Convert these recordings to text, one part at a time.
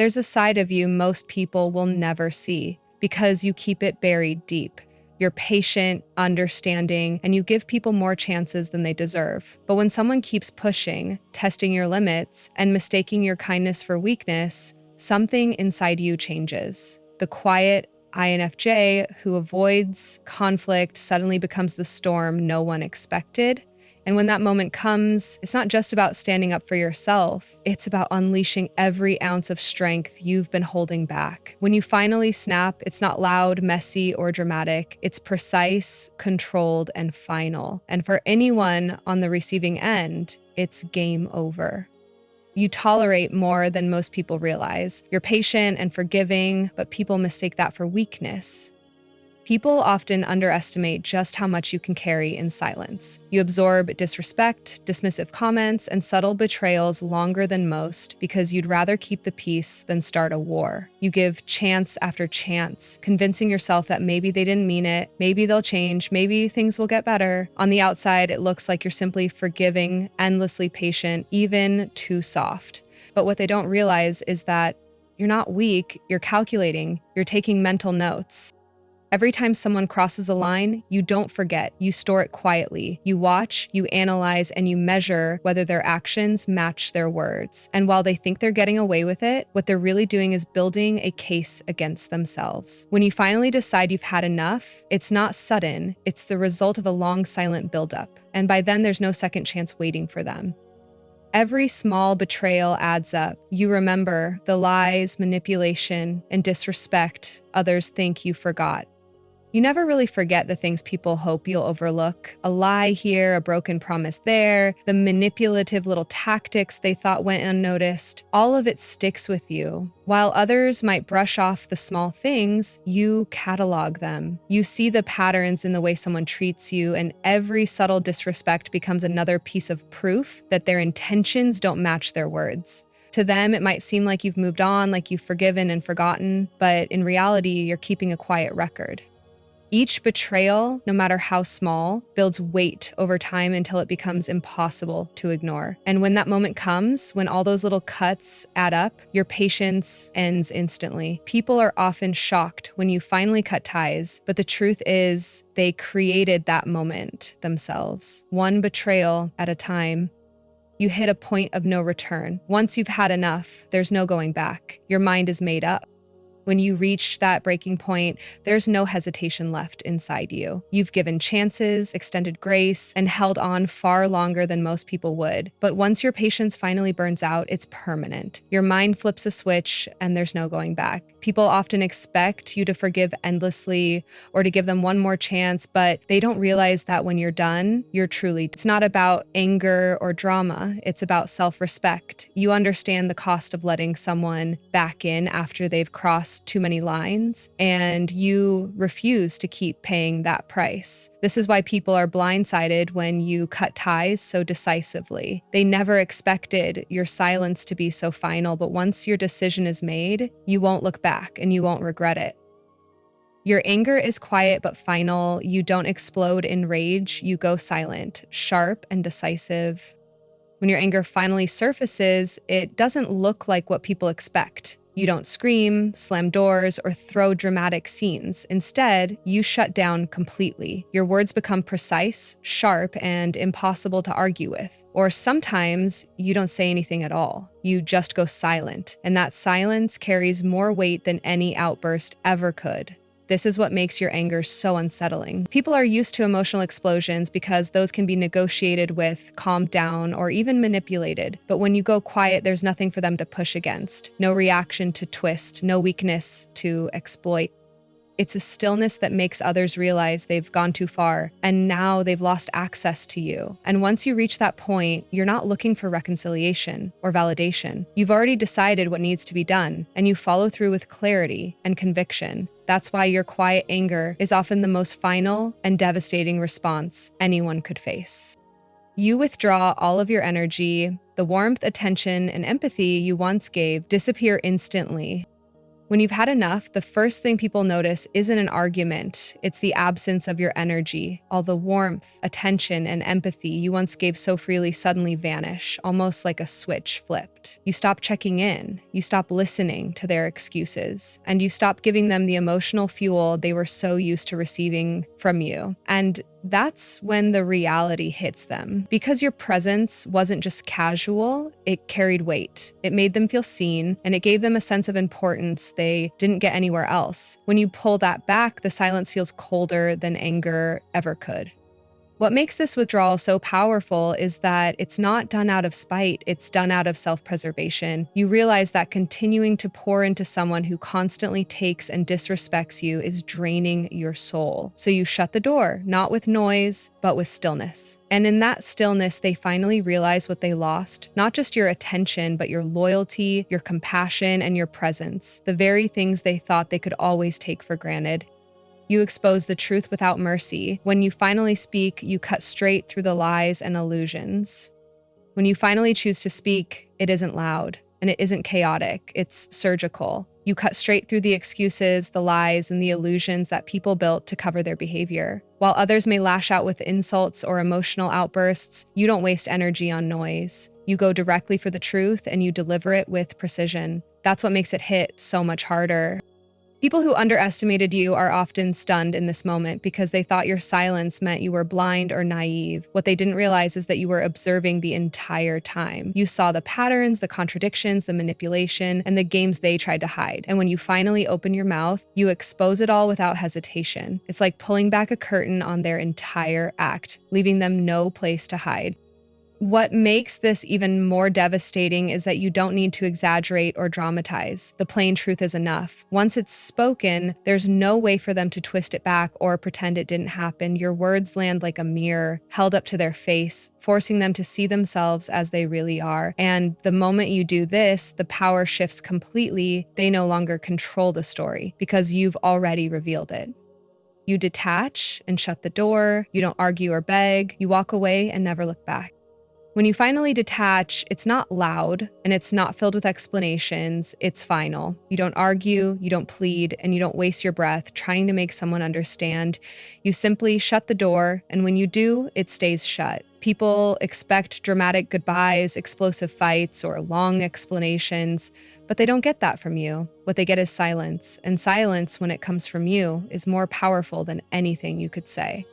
There's a side of you most people will never see because you keep it buried deep. You're patient, understanding, and you give people more chances than they deserve. But when someone keeps pushing, testing your limits, and mistaking your kindness for weakness, something inside you changes. The quiet INFJ who avoids conflict suddenly becomes the storm no one expected. And when that moment comes, it's not just about standing up for yourself, it's about unleashing every ounce of strength you've been holding back. When you finally snap, it's not loud, messy, or dramatic. It's precise, controlled, and final. And for anyone on the receiving end, it's game over. You tolerate more than most people realize. You're patient and forgiving, but people mistake that for weakness. People often underestimate just how much you can carry in silence. You absorb disrespect, dismissive comments, and subtle betrayals longer than most because you'd rather keep the peace than start a war. You give chance after chance, convincing yourself that maybe they didn't mean it, maybe they'll change, maybe things will get better. On the outside, it looks like you're simply forgiving, endlessly patient, even too soft. But what they don't realize is that you're not weak, you're calculating, you're taking mental notes. Every time someone crosses a line, you don't forget, you store it quietly. You watch, you analyze, and you measure whether their actions match their words. And while they think they're getting away with it, what they're really doing is building a case against themselves. When you finally decide you've had enough, it's not sudden, it's the result of a long silent buildup. And by then, there's no second chance waiting for them. Every small betrayal adds up. You remember the lies, manipulation, and disrespect others think you forgot. You never really forget the things people hope you'll overlook. A lie here, a broken promise there, the manipulative little tactics they thought went unnoticed. All of it sticks with you. While others might brush off the small things, you catalog them. You see the patterns in the way someone treats you, and every subtle disrespect becomes another piece of proof that their intentions don't match their words. To them, it might seem like you've moved on, like you've forgiven and forgotten, but in reality, you're keeping a quiet record. Each betrayal, no matter how small, builds weight over time until it becomes impossible to ignore. And when that moment comes, when all those little cuts add up, your patience ends instantly. People are often shocked when you finally cut ties, but the truth is they created that moment themselves, one betrayal at a time. You hit a point of no return. Once you've had enough, there's no going back. Your mind is made up. When you reach that breaking point, there's no hesitation left inside you. You've given chances, extended grace, and held on far longer than most people would. But once your patience finally burns out, it's permanent. Your mind flips a switch and there's no going back. People often expect you to forgive endlessly or to give them one more chance, but they don't realize that when you're done, you're truly. It's not about anger or drama. It's about self-respect. You understand the cost of letting someone back in after they've crossed too many lines, and you refuse to keep paying that price. This is why people are blindsided when you cut ties so decisively. They never expected your silence to be so final, but once your decision is made, you won't look back and you won't regret it. Your anger is quiet but final. You don't explode in rage, you go silent, sharp and decisive. When your anger finally surfaces, it doesn't look like what people expect. You don't scream, slam doors, or throw dramatic scenes. Instead, you shut down completely. Your words become precise, sharp, and impossible to argue with. Or sometimes you don't say anything at all. You just go silent, and that silence carries more weight than any outburst ever could. This is what makes your anger so unsettling. People are used to emotional explosions because those can be negotiated with, calmed down, or even manipulated. But when you go quiet, there's nothing for them to push against. No reaction to twist, no weakness to exploit. It's a stillness that makes others realize they've gone too far, and now they've lost access to you. And once you reach that point, you're not looking for reconciliation or validation. You've already decided what needs to be done, and you follow through with clarity and conviction. That's why your quiet anger is often the most final and devastating response anyone could face. You withdraw all of your energy. The warmth, attention, and empathy you once gave disappear instantly. When you've had enough, the first thing people notice isn't an argument, it's the absence of your energy. All the warmth, attention, and empathy you once gave so freely suddenly vanish, almost like a switch flipped. You stop checking in, you stop listening to their excuses, and you stop giving them the emotional fuel they were so used to receiving from you. And that's when the reality hits them. Because your presence wasn't just casual, it carried weight. It made them feel seen, and it gave them a sense of importance they didn't get anywhere else. When you pull that back, the silence feels colder than anger ever could. What makes this withdrawal so powerful is that it's not done out of spite, it's done out of self-preservation. You realize that continuing to pour into someone who constantly takes and disrespects you is draining your soul. So you shut the door, not with noise, but with stillness. And in that stillness, they finally realize what they lost. Not just your attention, but your loyalty, your compassion, and your presence. The very things they thought they could always take for granted. You expose the truth without mercy. When you finally speak, you cut straight through the lies and illusions. When you finally choose to speak, it isn't loud, and it isn't chaotic, it's surgical. You cut straight through the excuses, the lies, and the illusions that people built to cover their behavior. While others may lash out with insults or emotional outbursts, you don't waste energy on noise. You go directly for the truth, and you deliver it with precision. That's what makes it hit so much harder. People who underestimated you are often stunned in this moment because they thought your silence meant you were blind or naive. What they didn't realize is that you were observing the entire time. You saw the patterns, the contradictions, the manipulation, and the games they tried to hide. And when you finally open your mouth, you expose it all without hesitation. It's like pulling back a curtain on their entire act, leaving them no place to hide. What makes this even more devastating is that you don't need to exaggerate or dramatize. The plain truth is enough. Once it's spoken, there's no way for them to twist it back or pretend it didn't happen. Your words land like a mirror held up to their face, forcing them to see themselves as they really are. And the moment you do this, the power shifts completely. They no longer control the story because you've already revealed it. You detach and shut the door. You don't argue or beg. You walk away and never look back. When you finally detach, it's not loud and it's not filled with explanations, it's final. You don't argue, you don't plead, and you don't waste your breath trying to make someone understand. You simply shut the door, and when you do, it stays shut. People expect dramatic goodbyes, explosive fights, or long explanations, but they don't get that from you. What they get is silence, and silence, when it comes from you, is more powerful than anything you could say.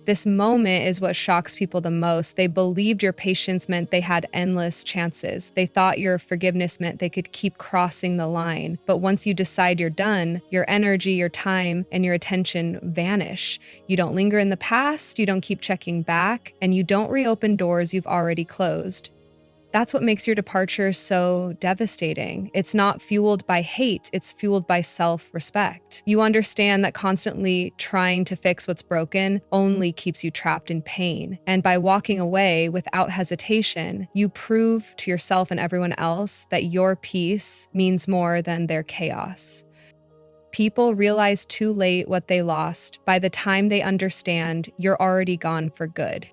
This moment is what shocks people the most. They believed your patience meant they had endless chances. They thought your forgiveness meant they could keep crossing the line. But once you decide you're done, your energy, your time, and your attention vanish. You don't linger in the past, you don't keep checking back, and you don't reopen doors you've already closed. That's what makes your departure so devastating. It's not fueled by hate, it's fueled by self-respect. You understand that constantly trying to fix what's broken only keeps you trapped in pain. And by walking away without hesitation, you prove to yourself and everyone else that your peace means more than their chaos. People realize too late what they lost. By the time they understand, you're already gone for good.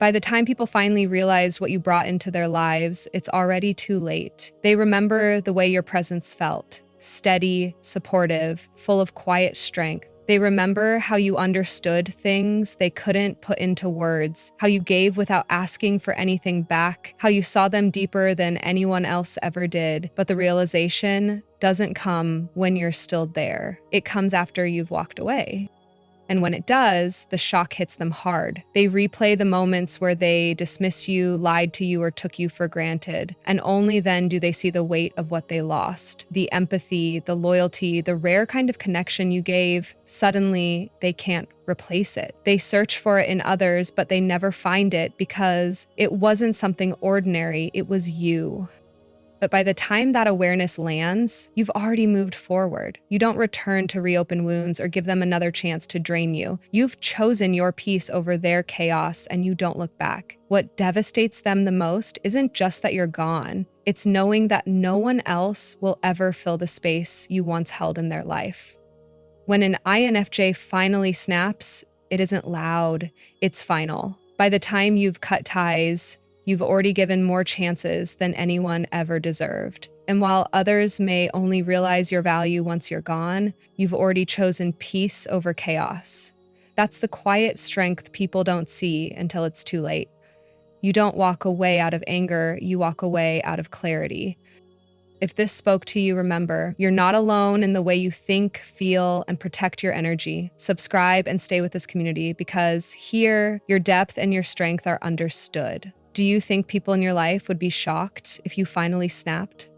By the time people finally realize what you brought into their lives, it's already too late. They remember the way your presence felt, steady, supportive, full of quiet strength. They remember how you understood things they couldn't put into words, how you gave without asking for anything back, how you saw them deeper than anyone else ever did. But the realization doesn't come when you're still there. It comes after you've walked away. And when it does, the shock hits them hard. They replay the moments where they dismissed you, lied to you, or took you for granted. And only then do they see the weight of what they lost. The empathy, the loyalty, the rare kind of connection you gave, suddenly they can't replace it. They search for it in others, but they never find it because it wasn't something ordinary, it was you. But by the time that awareness lands, you've already moved forward. You don't return to reopen wounds or give them another chance to drain you. You've chosen your peace over their chaos, and you don't look back. What devastates them the most isn't just that you're gone. It's knowing that no one else will ever fill the space you once held in their life. When an INFJ finally snaps, it isn't loud, it's final. By the time you've cut ties, You've already given more chances than anyone ever deserved. And while others may only realize your value once you're gone, you've already chosen peace over chaos. That's the quiet strength people don't see until it's too late. You don't walk away out of anger, you walk away out of clarity. If this spoke to you, remember, you're not alone in the way you think, feel, and protect your energy. Subscribe and stay with this community because here, your depth and your strength are understood. Do you think people in your life would be shocked if you finally snapped?